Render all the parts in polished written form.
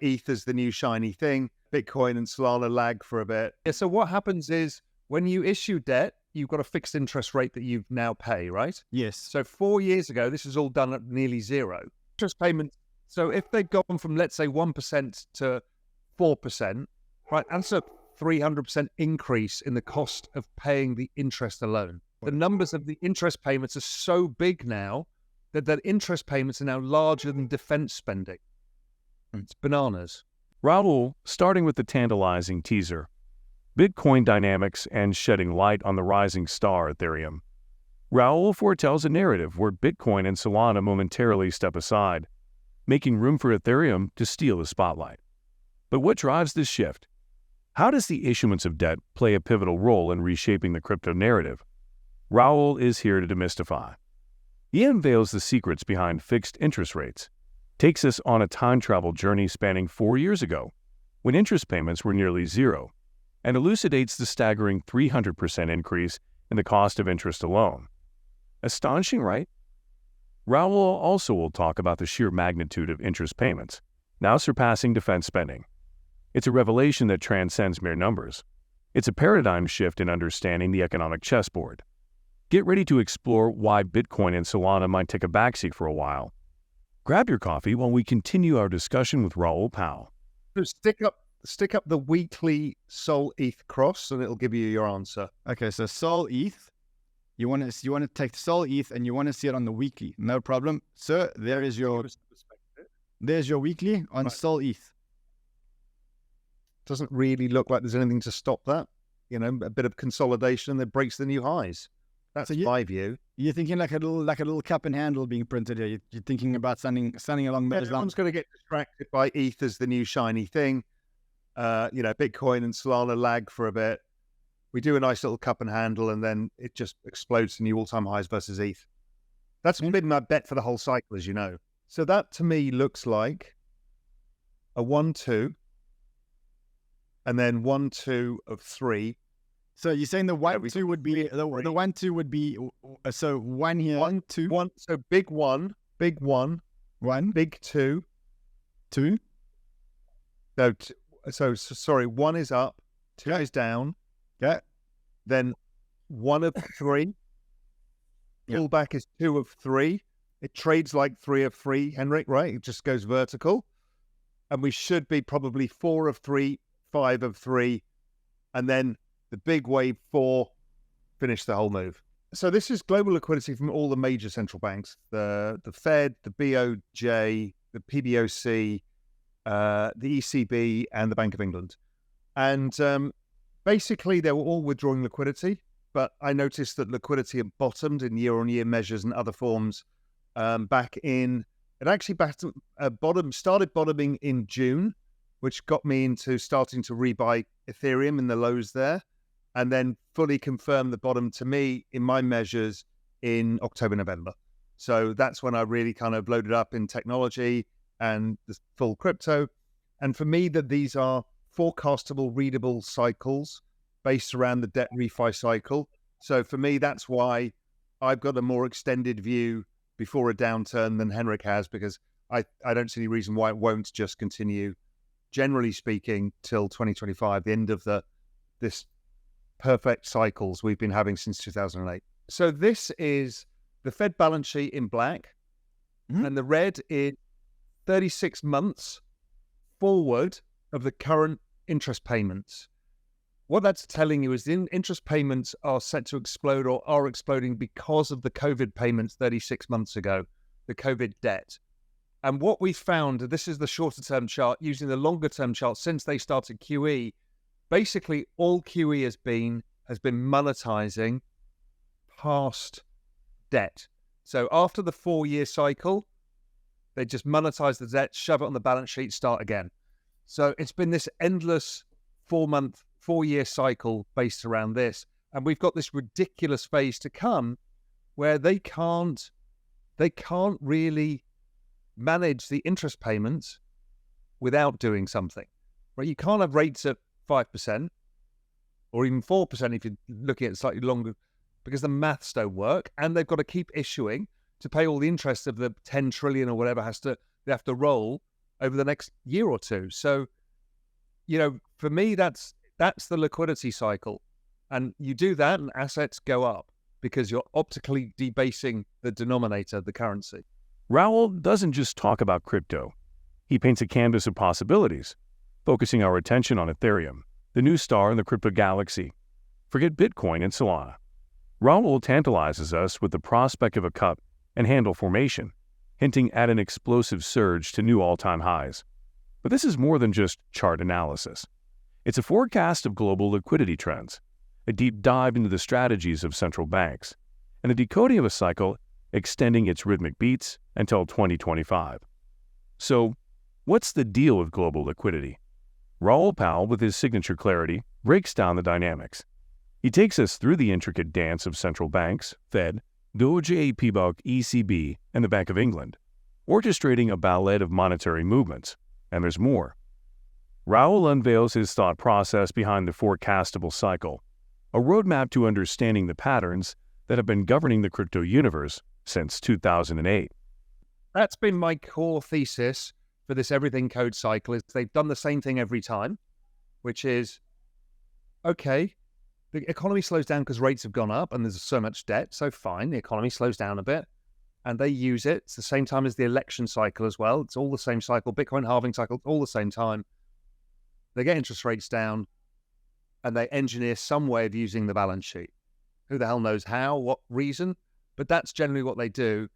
ETH's the new shiny thing. Bitcoin and Solana lag for a bit. Yeah, so what happens is when you issue debt, you've got a fixed interest rate that you now pay, right? Yes. So 4 years ago, this was all done at nearly zero. Interest payments. So if they've gone from, let's say, 1% to 4%, right, that's a 300% increase in the cost of paying the interest alone. The numbers of the interest payments are so big now that the interest payments are now larger than defense spending. It's bananas. Raoul, starting with the tantalizing teaser, Bitcoin dynamics and shedding light on the rising star Ethereum. Raoul foretells a narrative where Bitcoin and Solana momentarily step aside, making room for Ethereum to steal the spotlight. But what drives this shift? How does the issuance of debt play a pivotal role in reshaping the crypto narrative? Raoul is here to demystify. He unveils the secrets behind fixed interest rates, takes us on a time travel journey spanning 4 years ago, when interest payments were nearly zero, and elucidates the staggering 300% increase in the cost of interest alone. Astonishing, right? Raoul also will talk about the sheer magnitude of interest payments, now surpassing defense spending. It's a revelation that transcends mere numbers. It's a paradigm shift in understanding the economic chessboard. Get ready to explore why Bitcoin and Solana might take a backseat for a while. Grab your coffee while we continue our discussion with Raoul Pal. So stick up the weekly Sol ETH cross and it'll give you your answer. Okay, so Sol ETH. You want to take Sol ETH and you want to see it on the weekly. No problem. Sir, there's your weekly on Right. Sol ETH. Doesn't really look like there's anything to stop that. You know, a bit of consolidation that breaks the new highs. That's my view. You're thinking like a little cup and handle being printed here. You're thinking about something along those lines. Everyone's going to get distracted by ETH as the new shiny thing. Bitcoin and Solana lag for a bit. We do a nice little cup and handle, and then it just explodes to new all-time highs versus ETH. That's been my bet for the whole cycle, as you know. So that to me looks like a 1-2, and then 1-2 of 3. So you're saying the 1-2 would be the 1-2 would be so 1 here, 2, 1. So big 1, 1, big 2, 2. No, sorry. 1 is up, 2 is down. Yeah. Then 1 of 3. Pullback is 2 of 3. It trades like 3 of 3, Henrik, right? It just goes vertical. And we should be probably 4 of 3, 5 of 3, and then the big wave 4 finish the whole move. So this is global liquidity from all the major central banks, the Fed, the BOJ, the PBOC, the ECB, and the Bank of England. And basically, they were all withdrawing liquidity, but I noticed that liquidity had bottomed in year-on-year measures and other forms back in... It actually started bottoming in June, which got me into starting to rebuy Ethereum in the lows there, and then fully confirmed the bottom to me in my measures in October, November. So that's when I really kind of loaded up in technology and the full crypto. And for me, that these are forecastable, readable cycles based around the debt refi cycle. So for me, that's why I've got a more extended view before a downturn than Henrik has, because I don't see any reason why it won't just continue, generally speaking, till 2025, the end of this perfect cycles we've been having since 2008. So this is the Fed balance sheet in black, and the red is 36 months forward of the current interest payments. What that's telling you is the interest payments are set to explode or are exploding because of the COVID payments 36 months ago, the COVID debt. And what we found, this is the shorter term chart, using the longer term chart since they started QE, basically all QE has been monetizing past debt. So after the 4-year cycle, they just monetize the debt, shove it on the balance sheet, start again. So it's been this endless 4-year cycle based around this. And we've got this ridiculous phase to come where they can't really manage the interest payments without doing something, right? You can't have rates at 5% or even 4% if you're looking at slightly longer, because the maths don't work, and they've got to keep issuing to pay all the interest of the 10 trillion or whatever they have to roll over the next year or two. So, for me, that's the liquidity cycle. And you do that and assets go up because you're optically debasing the denominator, the currency. Raoul doesn't just talk about crypto. He paints a canvas of possibilities, focusing our attention on Ethereum, the new star in the crypto galaxy. Forget Bitcoin and Solana. Raoul tantalizes us with the prospect of a cup and handle formation, hinting at an explosive surge to new all-time highs. But this is more than just chart analysis. It's a forecast of global liquidity trends, a deep dive into the strategies of central banks, and a decoding of a cycle extending its rhythmic beats until 2025. So, what's the deal with global liquidity? Raoul Pal, with his signature clarity, breaks down the dynamics. He takes us through the intricate dance of central banks, Fed, Doge, PBOC, ECB, and the Bank of England, orchestrating a ballet of monetary movements. And there's more. Raoul unveils his thought process behind the forecastable cycle, a roadmap to understanding the patterns that have been governing the crypto universe since 2008. That's been my core thesis for this everything code cycle, is they've done the same thing every time, which is, okay, the economy slows down because rates have gone up and there's so much debt, so fine, the economy slows down a bit, and they use it. It's the same time as the election cycle as well. It's all the same cycle, Bitcoin halving cycle, all the same time. They get interest rates down and they engineer some way of using the balance sheet. Who the hell knows how, what reason, but that's generally what they do.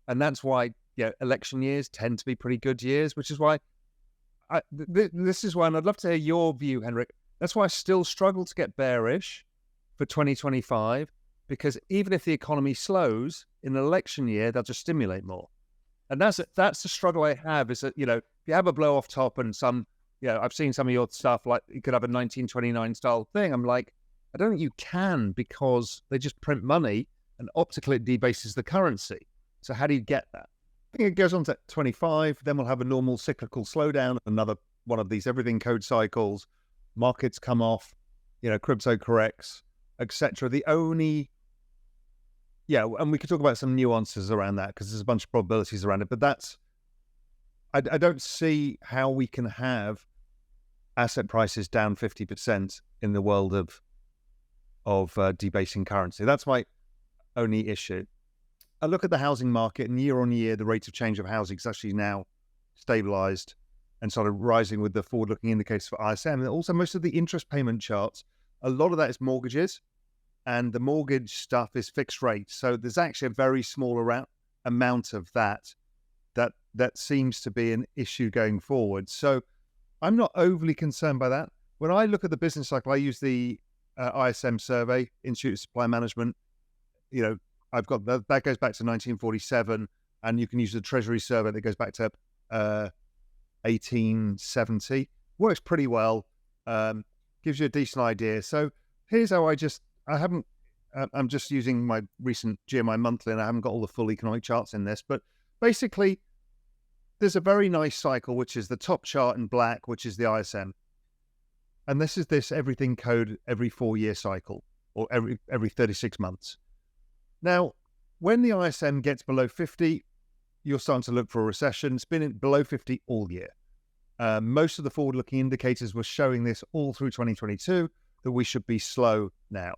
And that's why election years tend to be pretty good years, which is why this is why, and I'd love to hear your view, Henrik. That's why I still struggle to get bearish for 2025, because even if the economy slows in an election year, they'll just stimulate more. And that's the struggle I have, is that, if you have a blow off top and some, I've seen some of your stuff, like you could have a 1929 style thing. I'm like, I don't think you can, because they just print money and optically it debases the currency. So how do you get that? I think it goes on to 25, then we'll have a normal cyclical slowdown, another one of these everything code cycles, markets come off, crypto corrects, etc. The only, and we could talk about some nuances around that because there's a bunch of probabilities around it, but that's, I don't see how we can have asset prices down 50% in the world of debasing currency. That's my only issue. I look at the housing market, and year on year, the rate of change of housing is actually now stabilized and sort of rising with the forward-looking indicators for ISM. And also, most of the interest payment charts, a lot of that is mortgages, and the mortgage stuff is fixed rate. So there's actually a very small amount of that seems to be an issue going forward. So I'm not overly concerned by that. When I look at the business cycle, I use the ISM survey, Institute of Supply Management. I've got that goes back to 1947, and you can use the Treasury survey that goes back to 1870. Works pretty well, gives you a decent idea. So here's how I'm just using my recent GMI monthly, and I haven't got all the full economic charts in this, but basically there's a very nice cycle, which is the top chart in black, which is the ISM. And this is this everything code every 4-year cycle, or every 36 months. Now, when the ISM gets below 50, you're starting to look for a recession. It's been below 50 all year. Most of the forward-looking indicators were showing this all through 2022, that we should be slow now.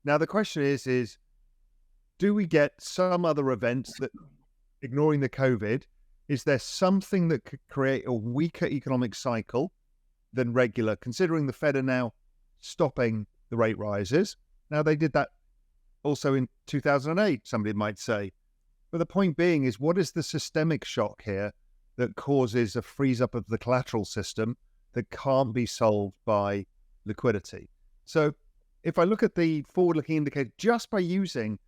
Now, the question is do we get some other events that, ignoring the COVID, is there something that could create a weaker economic cycle than regular, considering the Fed are now stopping the rate rises? Now, they did that also in 2008, somebody might say. But the point being is, what is the systemic shock here that causes a freeze up of the collateral system that can't be solved by liquidity? So if I look at the forward-looking indicator just by using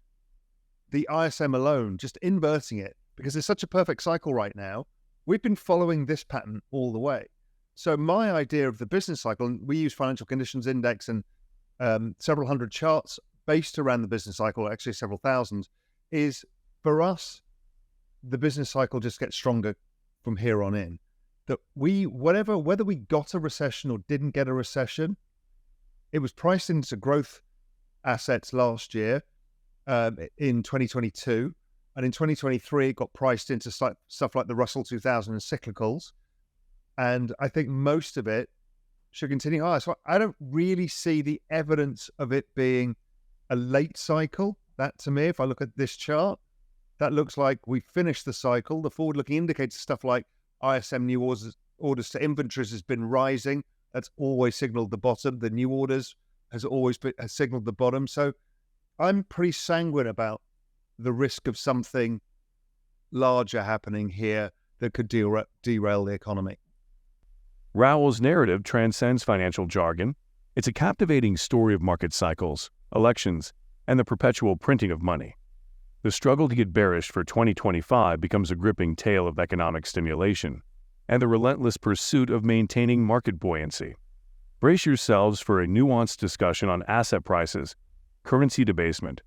the ISM alone, just inverting it, because it's such a perfect cycle right now, we've been following this pattern all the way. So my idea of the business cycle, and we use financial conditions index and several hundred charts based around the business cycle, actually several thousand, is for us, the business cycle just gets stronger from here on in. That whether we got a recession or didn't get a recession, it was priced into growth assets last year in 2022. And in 2023, it got priced into stuff like the Russell 2000 and cyclicals. And I think most of it should continue higher. So I don't really see the evidence of it being a late cycle. That, to me, if I look at this chart, that looks like we finished the cycle. The forward-looking indicators, stuff like ISM new orders to inventories has been rising. That's always signaled the bottom. The new orders has signaled the bottom. So I'm pretty sanguine about the risk of something larger happening here that could derail the economy. Raoul's narrative transcends financial jargon. It's a captivating story of market cycles, elections, and the perpetual printing of money. The struggle to get bearish for 2025 becomes a gripping tale of economic stimulation and the relentless pursuit of maintaining market buoyancy. Brace yourselves for a nuanced discussion on asset prices, currency debasement,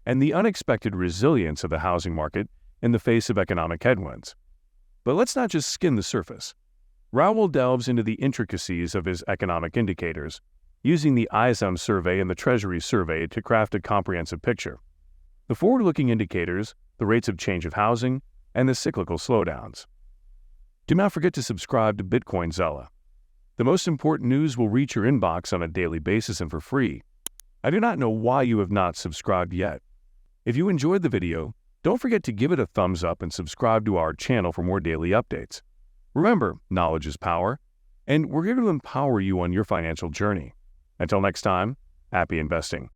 and the unexpected resilience of the housing market in the face of economic headwinds. But let's not just skim the surface. Raoul delves into the intricacies of his economic indicators, using the ISM survey and the Treasury survey to craft a comprehensive picture. The forward-looking indicators, the rates of change of housing, and the cyclical slowdowns. Do not forget to subscribe to Bitcoin Zella. The most important news will reach your inbox on a daily basis and for free. I do not know why you have not subscribed yet. If you enjoyed the video, don't forget to give it a thumbs up and subscribe to our channel for more daily updates. Remember, knowledge is power, and we're here to empower you on your financial journey. Until next time, happy investing.